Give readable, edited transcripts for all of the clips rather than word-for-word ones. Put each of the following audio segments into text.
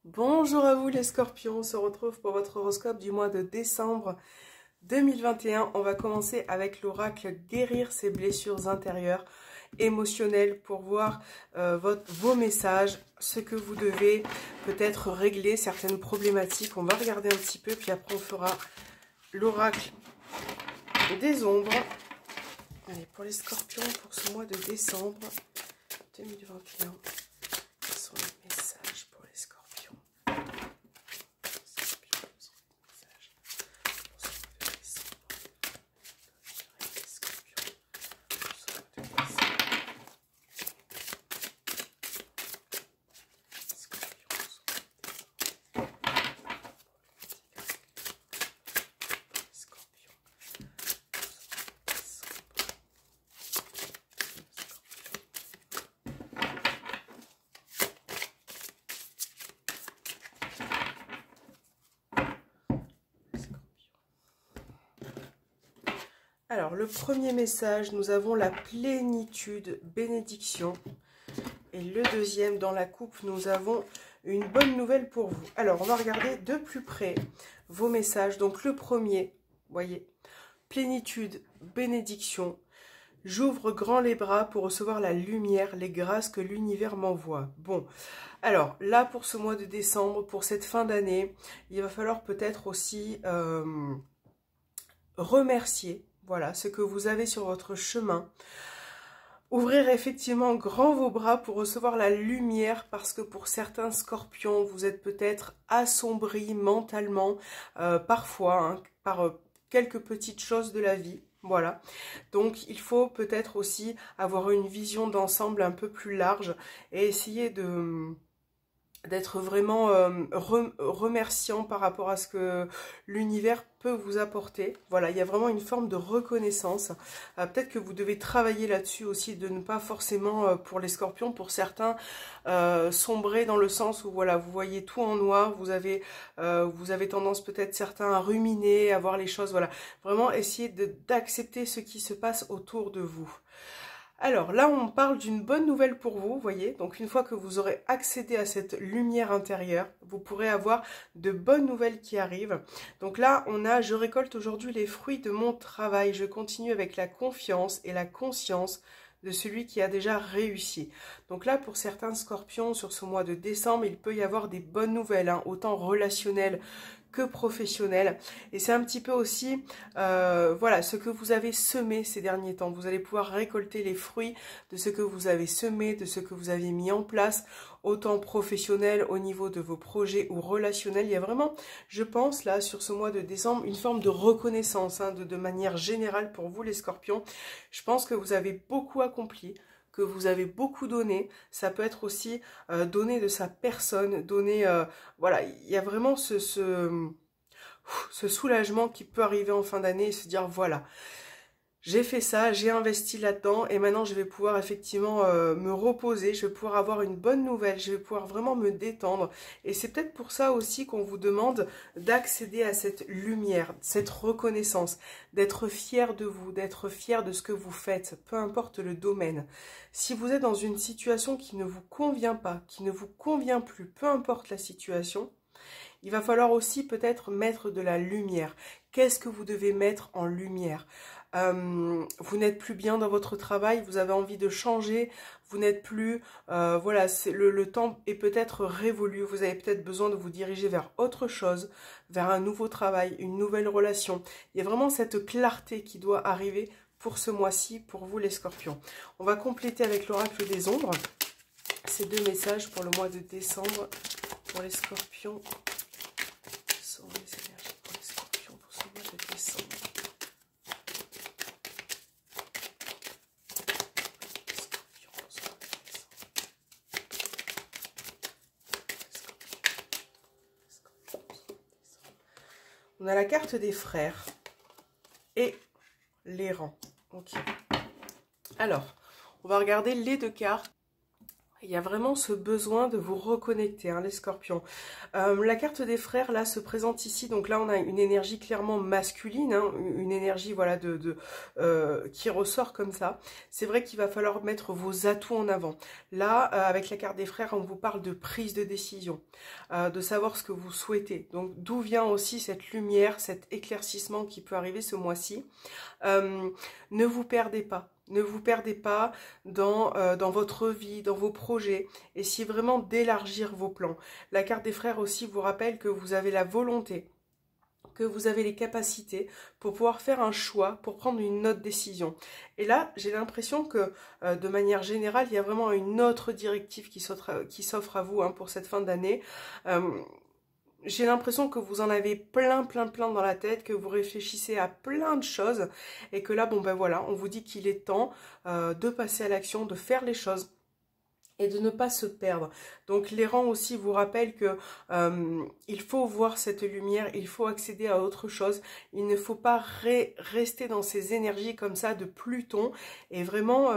Bonjour à vous les scorpions, on se retrouve pour votre horoscope du mois de décembre 2021. On va commencer avec l'oracle guérir ses blessures intérieures, émotionnelles, pour voir vos messages, ce que vous devez peut-être régler, certaines problématiques. On va regarder un petit peu, puis après on fera l'oracle des ombres. Allez, pour les scorpions, pour ce mois de décembre 2021, quels sont les messages pour les scorpions? Alors, le premier message, nous avons la plénitude, bénédiction. Et le deuxième, dans la coupe, nous avons une bonne nouvelle pour vous. Alors, on va regarder de plus près vos messages. Donc, le premier, voyez, plénitude, bénédiction. J'ouvre grand les bras pour recevoir la lumière, les grâces que l'univers m'envoie. Bon, alors là, pour ce mois de décembre, pour cette fin d'année, il va falloir peut-être aussi remercier. Voilà, ce que vous avez sur votre chemin. Ouvrir effectivement grand vos bras pour recevoir la lumière, parce que pour certains scorpions, vous êtes peut-être assombris mentalement, parfois, hein, par quelques petites choses de la vie. Voilà, donc il faut peut-être aussi avoir une vision d'ensemble un peu plus large et essayer d'être vraiment remerciant par rapport à ce que l'univers peut vous apporter. Voilà, il y a vraiment une forme de reconnaissance. Peut-être que vous devez travailler là-dessus aussi, de ne pas forcément, pour les scorpions, pour certains, sombrer dans le sens où voilà, vous voyez tout en noir, vous avez tendance peut-être certains à ruminer, à voir les choses, voilà. Vraiment essayer d'accepter ce qui se passe autour de vous. Alors là, on parle d'une bonne nouvelle pour vous, voyez. Donc une fois que vous aurez accédé à cette lumière intérieure, vous pourrez avoir de bonnes nouvelles qui arrivent. Donc là, on a « Je récolte aujourd'hui les fruits de mon travail. Je continue avec la confiance et la conscience de celui qui a déjà réussi. » Donc là, pour certains scorpions, sur ce mois de décembre, il peut y avoir des bonnes nouvelles, hein, autant relationnelles que professionnel. Et c'est un petit peu aussi, voilà, ce que vous avez semé ces derniers temps. Vous allez pouvoir récolter les fruits de ce que vous avez semé, de ce que vous avez mis en place, autant professionnel au niveau de vos projets ou relationnels. Il y a vraiment, je pense, là, sur ce mois de décembre, une forme de reconnaissance, hein, de manière générale pour vous, les scorpions. Je pense que vous avez beaucoup accompli, que vous avez beaucoup donné. Ça peut être aussi donner de sa personne, donner, voilà, il y a vraiment ce soulagement qui peut arriver en fin d'année et se dire voilà, j'ai fait ça, j'ai investi là-dedans et maintenant je vais pouvoir effectivement me reposer, je vais pouvoir avoir une bonne nouvelle, je vais pouvoir vraiment me détendre. Et c'est peut-être pour ça aussi qu'on vous demande d'accéder à cette lumière, cette reconnaissance, d'être fier de vous, d'être fier de ce que vous faites, peu importe le domaine. Si vous êtes dans une situation qui ne vous convient pas, qui ne vous convient plus, peu importe la situation, il va falloir aussi peut-être mettre de la lumière. Qu'est-ce que vous devez mettre en lumière? Vous n'êtes plus bien dans votre travail, vous avez envie de changer, vous n'êtes plus, voilà, le temps est peut-être révolu, vous avez peut-être besoin de vous diriger vers autre chose, vers un nouveau travail, une nouvelle relation. Il y a vraiment cette clarté qui doit arriver pour ce mois-ci, pour vous les scorpions. On va compléter avec l'oracle des ombres, ces deux messages pour le mois de décembre, pour les scorpions. Les énergies pour les scorpions pour ce mois de décembre. On a la carte des frères et l'errant. Ok. Alors, on va regarder les deux cartes Il y a vraiment ce besoin de vous reconnecter, hein, les scorpions. La carte des frères, là, se présente ici. Donc là, on a une énergie clairement masculine, hein, une énergie, voilà, qui ressort comme ça. C'est vrai qu'il va falloir mettre vos atouts en avant. Là, avec la carte des frères, on vous parle de prise de décision, de savoir ce que vous souhaitez. Donc, d'où vient aussi cette lumière, cet éclaircissement qui peut arriver ce mois-ci. Ne vous perdez pas. Ne vous perdez pas dans votre vie, dans vos projets. Essayez vraiment d'élargir vos plans. La carte des frères aussi vous rappelle que vous avez la volonté, que vous avez les capacités pour pouvoir faire un choix, pour prendre une autre décision. Et là, j'ai l'impression que de manière générale, il y a vraiment une autre directive qui s'offre à vous, hein, pour cette fin d'année. J'ai l'impression que vous en avez plein dans la tête, que vous réfléchissez à plein de choses et que là, bon ben voilà, on vous dit qu'il est temps de passer à l'action, de faire les choses et de ne pas se perdre. Donc les rangs aussi vous rappellent que il faut voir cette lumière, il faut accéder à autre chose. Il ne faut pas rester dans ces énergies comme ça de Pluton et vraiment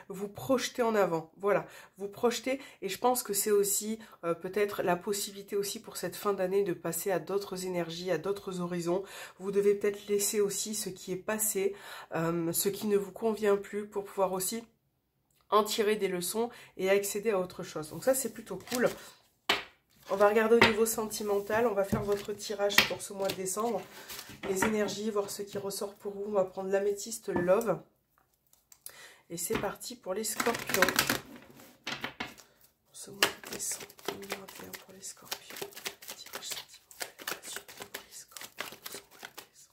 vous projeter en avant. Voilà, vous projeter, et je pense que c'est aussi peut-être la possibilité aussi pour cette fin d'année de passer à d'autres énergies, à d'autres horizons. Vous devez peut-être laisser aussi ce qui est passé, ce qui ne vous convient plus, pour pouvoir aussi en tirer des leçons et accéder à autre chose. Donc ça, c'est plutôt cool. On va regarder au niveau sentimental. On va faire votre tirage pour ce mois de décembre. Les énergies, voir ce qui ressort pour vous. On va prendre l'améthyste Love. Et c'est parti pour les scorpions. Pour ce mois de décembre 2021 pour les scorpions. Tirage sentimental et suite pour les scorpions pour ce mois de décembre.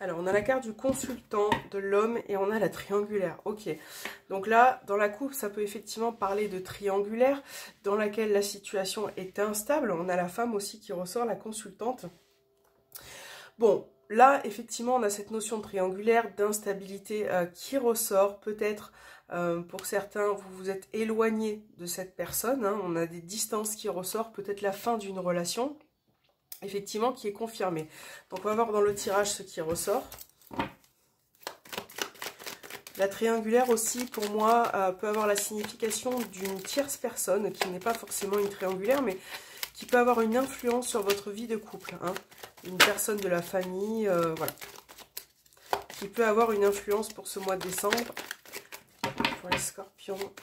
Alors, on a la carte du consultant, de l'homme, et on a la triangulaire. Ok, donc là, dans la coupe, ça peut effectivement parler de triangulaire, dans laquelle la situation est instable. On a la femme aussi qui ressort, la consultante. Bon, là, effectivement, on a cette notion de triangulaire, d'instabilité qui ressort. Peut-être, pour certains, vous vous êtes éloigné de cette personne, hein. On a des distances qui ressortent, peut-être la fin d'une relation, effectivement, qui est confirmée. Donc, on va voir dans le tirage ce qui ressort. La triangulaire aussi, pour moi, peut avoir la signification d'une tierce personne, qui n'est pas forcément une triangulaire, mais qui peut avoir une influence sur votre vie de couple, hein. Une personne de la famille, voilà. Qui peut avoir une influence pour ce mois de décembre. Pour les scorpions. Mois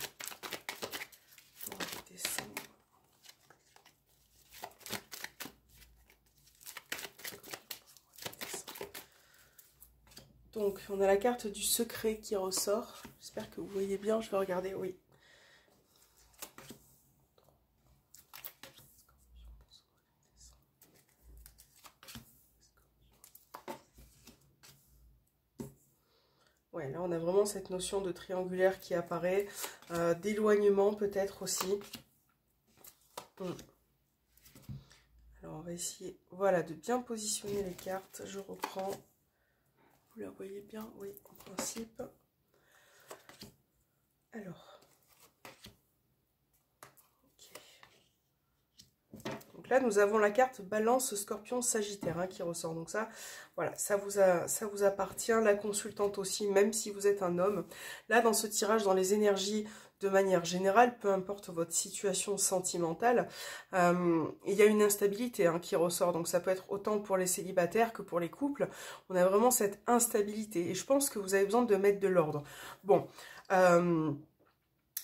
de décembre. Donc, on a la carte du secret qui ressort. J'espère que vous voyez bien, je vais regarder, oui. Ouais, là, on a vraiment cette notion de triangulaire qui apparaît, d'éloignement peut-être aussi. Alors, on va essayer, voilà, de bien positionner les cartes. Je reprends. Vous la voyez bien? Oui, en principe. Alors. Ok. Donc là, nous avons la carte Balance, Scorpion, Sagittaire, hein, qui ressort. Donc ça, voilà, ça vous appartient. La consultante aussi, même si vous êtes un homme. Là, dans ce tirage, dans les énergies de manière générale, peu importe votre situation sentimentale, il y a une instabilité, hein, qui ressort. Donc ça peut être autant pour les célibataires que pour les couples. On a vraiment cette instabilité. Et je pense que vous avez besoin de mettre de l'ordre. Bon,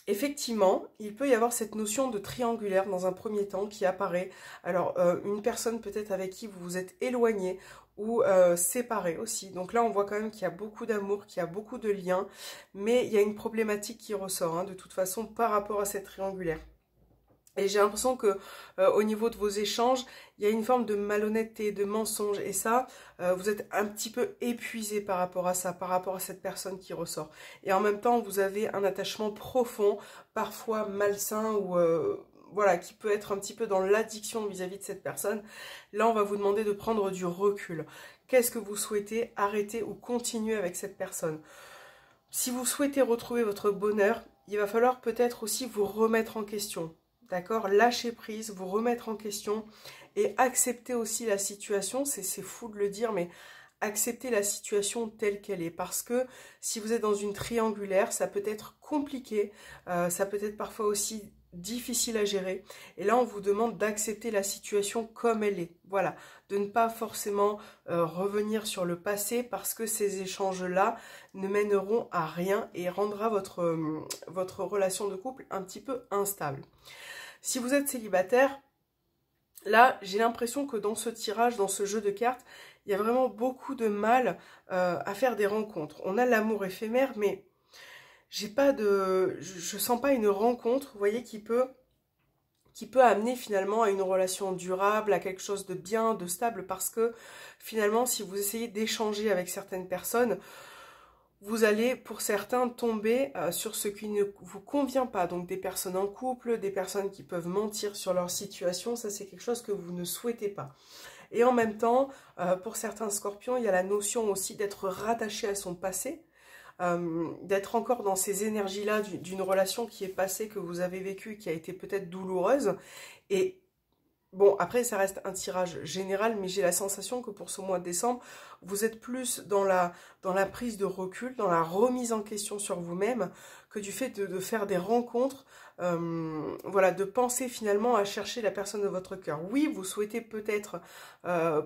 effectivement, il peut y avoir cette notion de triangulaire dans un premier temps qui apparaît. Alors, une personne peut-être avec qui vous vous êtes éloigné ou séparé aussi. Donc là, on voit quand même qu'il y a beaucoup d'amour, qu'il y a beaucoup de liens, mais il y a une problématique qui ressort, hein, de toute façon par rapport à cette triangulaire. Et j'ai l'impression que au niveau de vos échanges, il y a une forme de malhonnêteté, de mensonge. Et ça, vous êtes un petit peu épuisé par rapport à ça, par rapport à cette personne qui ressort. Et en même temps, vous avez un attachement profond, parfois malsain ou voilà, qui peut être un petit peu dans l'addiction vis-à-vis de cette personne. Là, on va vous demander de prendre du recul. Qu'est-ce que vous souhaitez arrêter ou continuer avec cette personne? Si vous souhaitez retrouver votre bonheur, il va falloir peut-être aussi vous remettre en question. D'accord? Lâcher prise, vous remettre en question et accepter aussi la situation. C'est fou de le dire, mais accepter la situation telle qu'elle est. Parce que si vous êtes dans une triangulaire, ça peut être compliqué, ça peut être parfois aussi difficile à gérer. Et là, on vous demande d'accepter la situation comme elle est. Voilà, de ne pas forcément revenir sur le passé parce que ces échanges-là ne mèneront à rien et rendra votre relation de couple un petit peu instable. Si vous êtes célibataire, là, j'ai l'impression que dans ce tirage, dans ce jeu de cartes, il y a vraiment beaucoup de mal à faire des rencontres. On a l'amour éphémère, mais je sens pas une rencontre, vous voyez, qui peut amener finalement à une relation durable, à quelque chose de bien, de stable, parce que finalement, si vous essayez d'échanger avec certaines personnes, vous allez pour certains tomber sur ce qui ne vous convient pas. Donc des personnes en couple, des personnes qui peuvent mentir sur leur situation, ça c'est quelque chose que vous ne souhaitez pas. Et en même temps, pour certains scorpions, il y a la notion aussi d'être rattaché à son passé, d'être encore dans ces énergies-là d'une relation qui est passée, que vous avez vécue, qui a été peut-être douloureuse. Et bon, après, ça reste un tirage général, mais j'ai la sensation que pour ce mois de décembre, vous êtes plus dans la prise de recul, dans la remise en question sur vous-même, que du fait de faire des rencontres, voilà, de penser finalement à chercher la personne de votre cœur. Oui, vous souhaitez peut-être,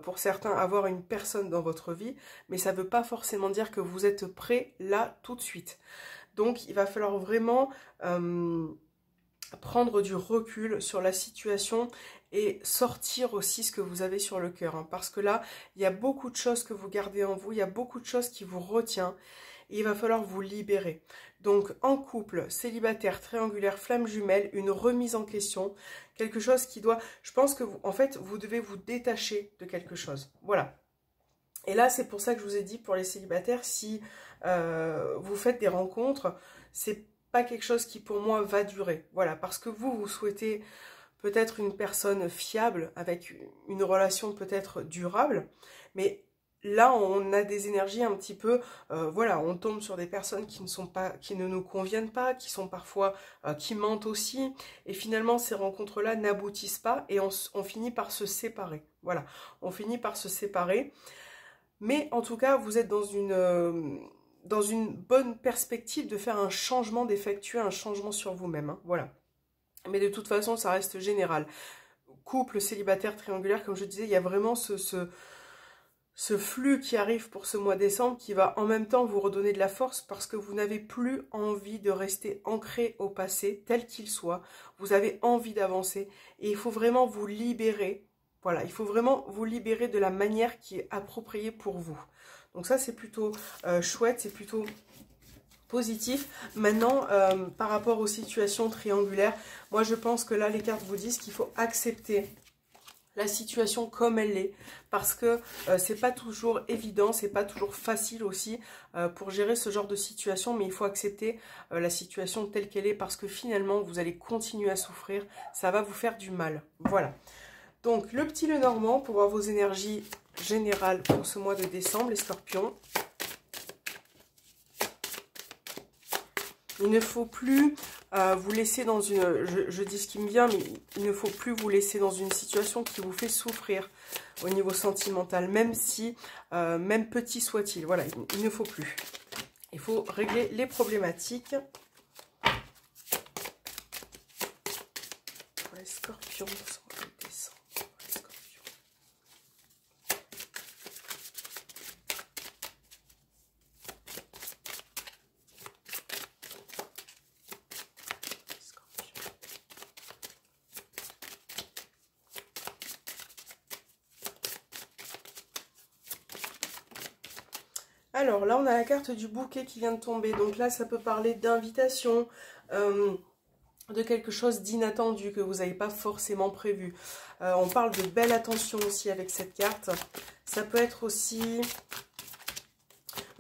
pour certains, avoir une personne dans votre vie, mais ça ne veut pas forcément dire que vous êtes prêt là, tout de suite. Donc, il va falloir vraiment prendre du recul sur la situation et sortir aussi ce que vous avez sur le cœur. Hein, parce que là, il y a beaucoup de choses que vous gardez en vous, il y a beaucoup de choses qui vous retiennent et il va falloir vous libérer. Donc en couple, célibataire, triangulaire, flamme jumelle, une remise en question, quelque chose qui doit... Je pense que vous, en fait, vous devez vous détacher de quelque chose. Voilà. Et là, c'est pour ça que je vous ai dit, pour les célibataires, si vous faites des rencontres, c'est pas quelque chose qui pour moi va durer. Voilà, parce que vous souhaitez peut-être une personne fiable, avec une relation peut-être durable, mais là on a des énergies un petit peu, voilà, on tombe sur des personnes qui ne nous conviennent pas, qui sont parfois, qui mentent aussi, et finalement ces rencontres-là n'aboutissent pas et on finit par se séparer. Voilà, on finit par se séparer, mais en tout cas vous êtes dans une bonne perspective de faire un changement, d'effectuer un changement sur vous-même. Hein, voilà. Mais de toute façon, ça reste général. Couple, célibataire, triangulaire, comme je disais, il y a vraiment ce flux qui arrive pour ce mois de décembre qui va en même temps vous redonner de la force parce que vous n'avez plus envie de rester ancré au passé, tel qu'il soit. Vous avez envie d'avancer et il faut vraiment vous libérer. Voilà, il faut vraiment vous libérer de la manière qui est appropriée pour vous. Donc ça, c'est plutôt chouette, c'est plutôt positif. Maintenant, par rapport aux situations triangulaires, moi je pense que là les cartes vous disent qu'il faut accepter la situation comme elle est, parce que c'est pas toujours évident, c'est pas toujours facile aussi pour gérer ce genre de situation, mais il faut accepter la situation telle qu'elle est, parce que finalement vous allez continuer à souffrir, ça va vous faire du mal. Voilà. Donc le petit Lenormand pour voir vos énergies générales pour ce mois de décembre, les scorpions. Il ne faut plus vous laisser dans une... Je dis ce qui me vient, mais il ne faut plus vous laisser dans une situation qui vous fait souffrir au niveau sentimental, même si, même petit soit-il. Voilà, il ne faut plus. Il faut régler les problématiques. Pour les scorpions, alors là, on a la carte du bouquet qui vient de tomber. Donc là, ça peut parler d'invitation, de quelque chose d'inattendu que vous n'avez pas forcément prévu. On parle de belle attention aussi avec cette carte. Ça peut être aussi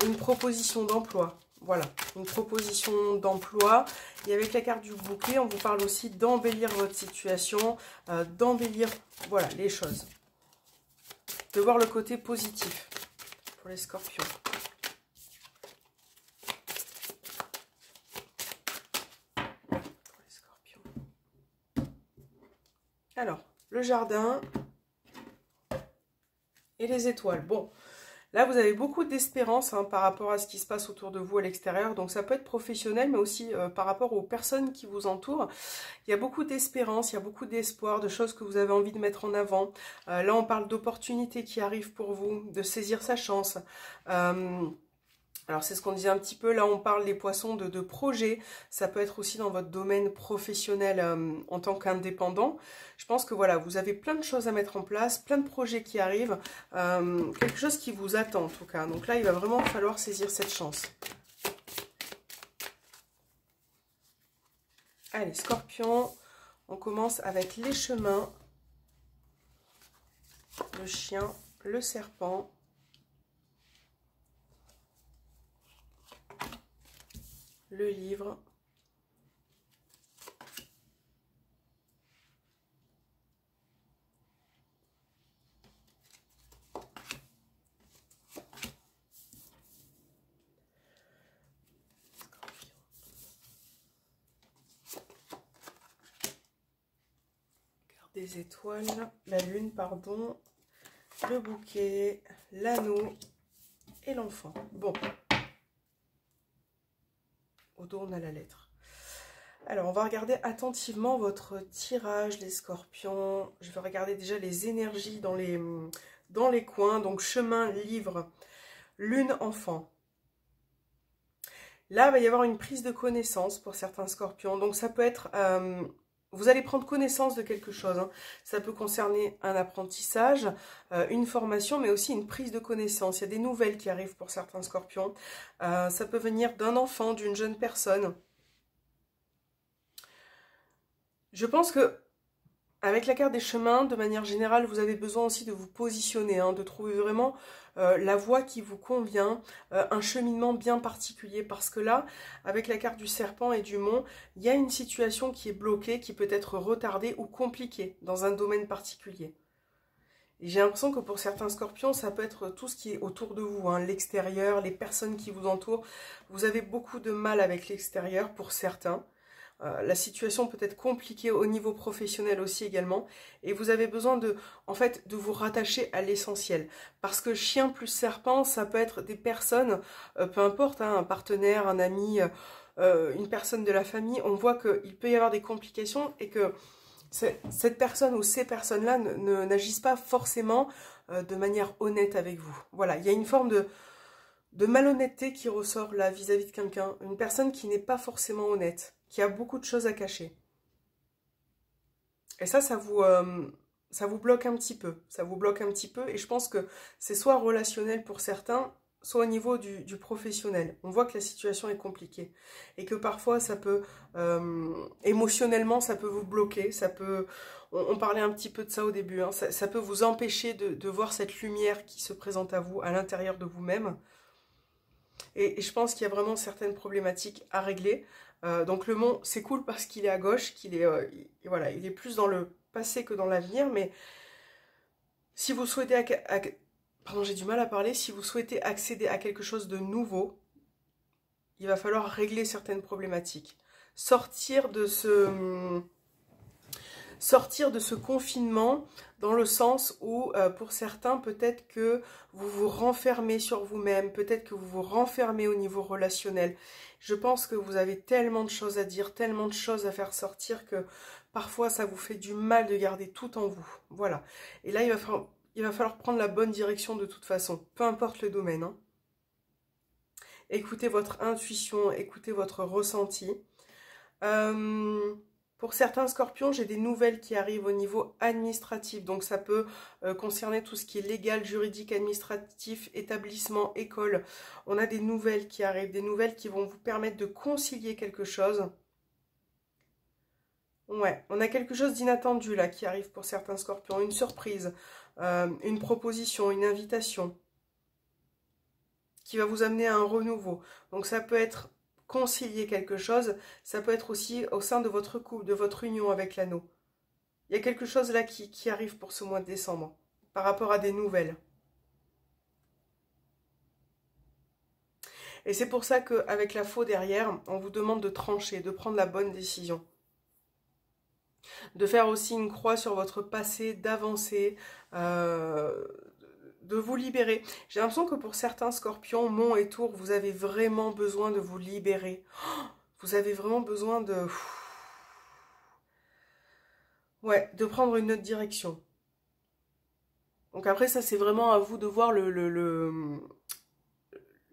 une proposition d'emploi. Voilà, une proposition d'emploi. Et avec la carte du bouquet, on vous parle aussi d'embellir votre situation, d'embellir, voilà, les choses. De voir le côté positif pour les scorpions. Alors, le jardin et les étoiles. Bon, là, vous avez beaucoup d'espérance hein, par rapport à ce qui se passe autour de vous à l'extérieur. Donc, ça peut être professionnel, mais aussi par rapport aux personnes qui vous entourent. Il y a beaucoup d'espérance, il y a beaucoup d'espoir, de choses que vous avez envie de mettre en avant. Là, on parle d'opportunités qui arrivent pour vous, de saisir sa chance. Alors, c'est ce qu'on disait un petit peu. Là, on parle des poissons de projets. Ça peut être aussi dans votre domaine professionnel en tant qu'indépendant. Je pense que voilà, vous avez plein de choses à mettre en place, plein de projets qui arrivent. Quelque chose qui vous attend en tout cas. Donc là, il va vraiment falloir saisir cette chance. Allez, Scorpion, on commence avec les chemins. Le chien, le serpent. Le livre. Carte des étoiles, la lune, pardon, le bouquet, l'anneau et l'enfant. Bon. Au dos, on a la lettre. Alors, on va regarder attentivement votre tirage, les scorpions. Je vais regarder déjà les énergies dans les coins. Donc, chemin, livre, lune, enfant. Là, il va y avoir une prise de connaissance pour certains scorpions. Donc, ça peut être... vous allez prendre connaissance de quelque chose. Hein. Ça peut concerner un apprentissage, une formation, mais aussi une prise de connaissance. Il y a des nouvelles qui arrivent pour certains scorpions. Ça peut venir d'un enfant, d'une jeune personne. Je pense que avec la carte des chemins, de manière générale, vous avez besoin aussi de vous positionner, hein, de trouver vraiment la voie qui vous convient, un cheminement bien particulier. Parce que là, avec la carte du serpent et du mont, il y a une situation qui est bloquée, qui peut être retardée ou compliquée dans un domaine particulier. Et j'ai l'impression que pour certains scorpions, ça peut être tout ce qui est autour de vous, hein, l'extérieur, les personnes qui vous entourent. Vous avez beaucoup de mal avec l'extérieur pour certains. La situation peut être compliquée au niveau professionnel aussi également. Et vous avez besoin en fait, de vous rattacher à l'essentiel. Parce que chien plus serpent, ça peut être des personnes, peu importe, hein, un partenaire, un ami, une personne de la famille. On voit qu'il peut y avoir des complications et que cette personne ou ces personnes-là n'agissent pas forcément de manière honnête avec vous. Voilà, il y a une forme de malhonnêteté qui ressort là vis-à-vis de quelqu'un. Une personne qui n'est pas forcément honnête, qui a beaucoup de choses à cacher. Et ça vous bloque un petit peu. Ça vous bloque un petit peu et je pense que c'est soit relationnel pour certains, soit au niveau du professionnel. On voit que la situation est compliquée et que parfois ça peut, émotionnellement, ça peut vous bloquer, ça peut, on parlait un petit peu de ça au début, hein, ça peut vous empêcher de voir cette lumière qui se présente à vous, à l'intérieur de vous-même. Et je pense qu'il y a vraiment certaines problématiques à régler. Donc le mont, c'est cool parce qu'il est à gauche, voilà, il est plus dans le passé que dans l'avenir, mais si vous souhaitez... Pardon, j'ai du mal à parler. Si vous souhaitez accéder à quelque chose de nouveau, il va falloir régler certaines problématiques. Sortir de ce confinement dans le sens où, pour certains, peut-être que vous vous renfermez sur vous-même, peut-être que vous vous renfermez au niveau relationnel. Je pense que vous avez tellement de choses à dire, tellement de choses à faire sortir que parfois ça vous fait du mal de garder tout en vous. Voilà. Et là, il va falloir prendre la bonne direction de toute façon, peu importe le domaine. Hein. Écoutez votre intuition, écoutez votre ressenti. Pour certains scorpions, j'ai des nouvelles qui arrivent au niveau administratif. Donc ça peut concerner tout ce qui est légal, juridique, administratif, établissement, école. On a des nouvelles qui arrivent, des nouvelles qui vont vous permettre de concilier quelque chose. Ouais, on a quelque chose d'inattendu là qui arrive pour certains scorpions. Une surprise, une proposition, une invitation qui va vous amener à un renouveau. Donc ça peut être concilier quelque chose, ça peut être aussi au sein de votre couple, de votre union avec l'anneau. Il y a quelque chose là qui arrive pour ce mois de décembre, par rapport à des nouvelles. Et c'est pour ça qu'avec la faux derrière, on vous demande de trancher, de prendre la bonne décision. De faire aussi une croix sur votre passé, d'avancer, de vous libérer. J'ai l'impression que pour certains scorpions, Mont et Tour, vous avez vraiment besoin de vous libérer. Vous avez vraiment besoin de... Ouais, de prendre une autre direction. Donc après, ça c'est vraiment à vous de voir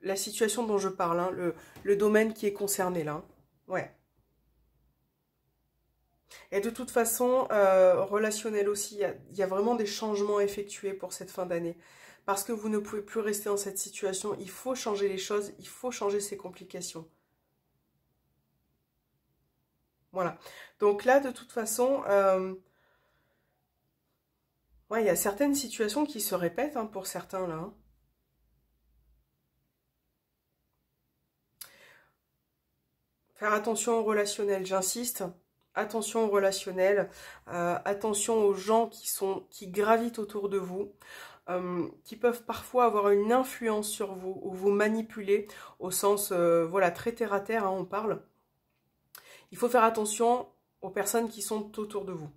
la situation dont je parle, hein, le domaine qui est concerné là. Ouais. Et de toute façon, relationnel aussi, il y a vraiment des changements effectués pour cette fin d'année. Parce que vous ne pouvez plus rester dans cette situation, il faut changer les choses, il faut changer ces complications. Voilà. Donc là, de toute façon, ouais, il y a certaines situations qui se répètent hein, pour certains là. Hein. Faire attention au relationnel, j'insiste. Attention au relationnel, attention aux gens qui gravitent autour de vous, qui peuvent parfois avoir une influence sur vous ou vous manipuler au sens, voilà, très terre à terre, hein, on parle. Il faut faire attention aux personnes qui sont autour de vous.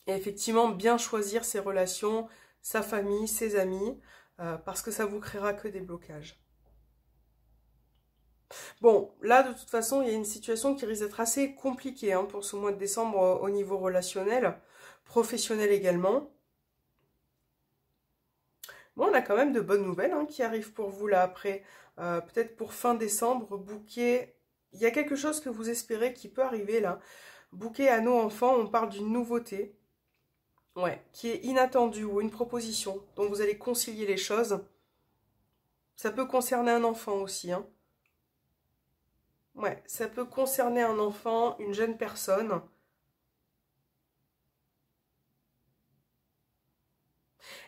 Et effectivement, bien choisir ses relations, sa famille, ses amis, parce que ça vous créera que des blocages. Bon, là, de toute façon, il y a une situation qui risque d'être assez compliquée hein, pour ce mois de décembre au niveau relationnel, professionnel également. Bon, on a quand même de bonnes nouvelles hein, qui arrivent pour vous là après. Peut-être pour fin décembre, bouquet. Il y a quelque chose que vous espérez qui peut arriver là. Bouquet à nos enfants, on parle d'une nouveauté. Ouais, qui est inattendue ou une proposition dont vous allez concilier les choses. Ça peut concerner un enfant aussi, hein. Ouais, ça peut concerner un enfant, une jeune personne.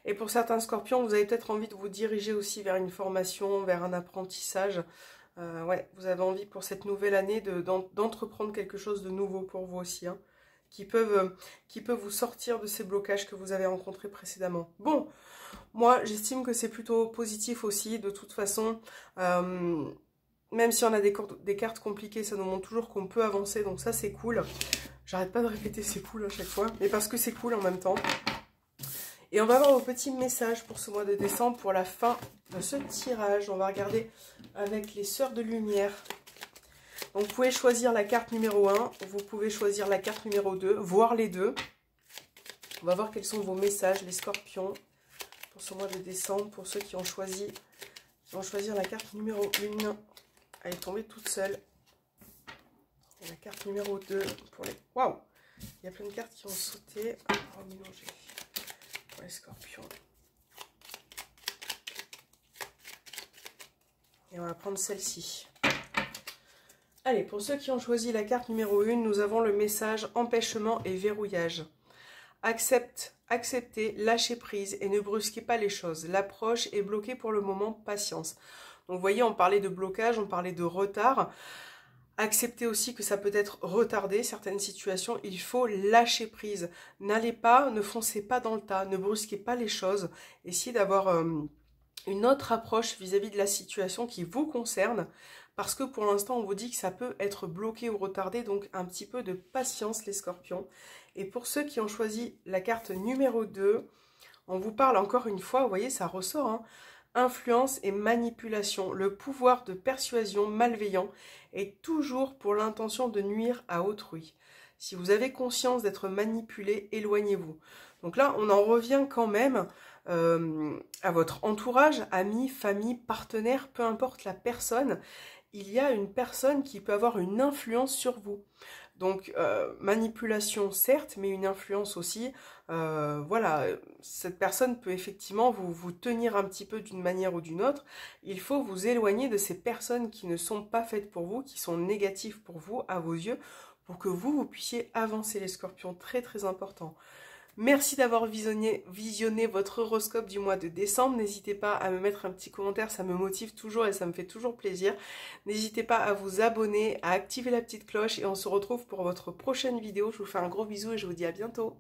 Et pour certains scorpions, vous avez peut-être envie de vous diriger aussi vers une formation, vers un apprentissage. Ouais, vous avez envie pour cette nouvelle année d'entreprendre quelque chose de nouveau pour vous aussi, hein, qui peut vous sortir de ces blocages que vous avez rencontrés précédemment. Bon, moi j'estime que c'est plutôt positif aussi, de toute façon. Même si on a des cartes compliquées, ça nous montre toujours qu'on peut avancer, donc ça c'est cool. J'arrête pas de répéter c'est cool à chaque fois, mais parce que c'est cool en même temps. Et on va voir vos petits messages pour ce mois de décembre, pour la fin de ce tirage. On va regarder avec les sœurs de lumière. Donc vous pouvez choisir la carte numéro 1, vous pouvez choisir la carte numéro 2, voire les deux. On va voir quels sont vos messages, les scorpions, pour ce mois de décembre, pour ceux qui vont choisir la carte numéro 1. Elle est tombée toute seule. Et la carte numéro 2 pour les... Waouh! Il y a plein de cartes qui ont sauté. On va mélanger pour les scorpions. Et on va prendre celle-ci. Allez, pour ceux qui ont choisi la carte numéro 1, nous avons le message empêchement et verrouillage. Acceptez, lâchez prise et ne brusquez pas les choses. L'approche est bloquée pour le moment, patience. Donc vous voyez, on parlait de blocage, on parlait de retard. Acceptez aussi que ça peut être retardé, certaines situations. Il faut lâcher prise. N'allez pas, ne foncez pas dans le tas, ne brusquez pas les choses. Essayez d'avoir une autre approche vis-à-vis de la situation qui vous concerne. Parce que pour l'instant, on vous dit que ça peut être bloqué ou retardé. Donc un petit peu de patience, les scorpions. Et pour ceux qui ont choisi la carte numéro 2, on vous parle encore une fois, vous voyez, ça ressort, hein. Influence et manipulation. Le pouvoir de persuasion malveillant est toujours pour l'intention de nuire à autrui. Si vous avez conscience d'être manipulé, éloignez-vous. Donc là, on en revient quand même à votre entourage, amis, famille, partenaire, peu importe la personne. Il y a une personne qui peut avoir une influence sur vous. Donc, manipulation, certes, mais une influence aussi. Voilà, cette personne peut effectivement vous tenir un petit peu d'une manière ou d'une autre. Il faut vous éloigner de ces personnes qui ne sont pas faites pour vous, qui sont négatives pour vous, à vos yeux, pour que vous puissiez avancer les scorpions, très très important. Merci d'avoir visionné votre horoscope du mois de décembre. N'hésitez pas à me mettre un petit commentaire, ça me motive toujours et ça me fait toujours plaisir. N'hésitez pas à vous abonner, à activer la petite cloche et on se retrouve pour votre prochaine vidéo. Je vous fais un gros bisou et je vous dis à bientôt.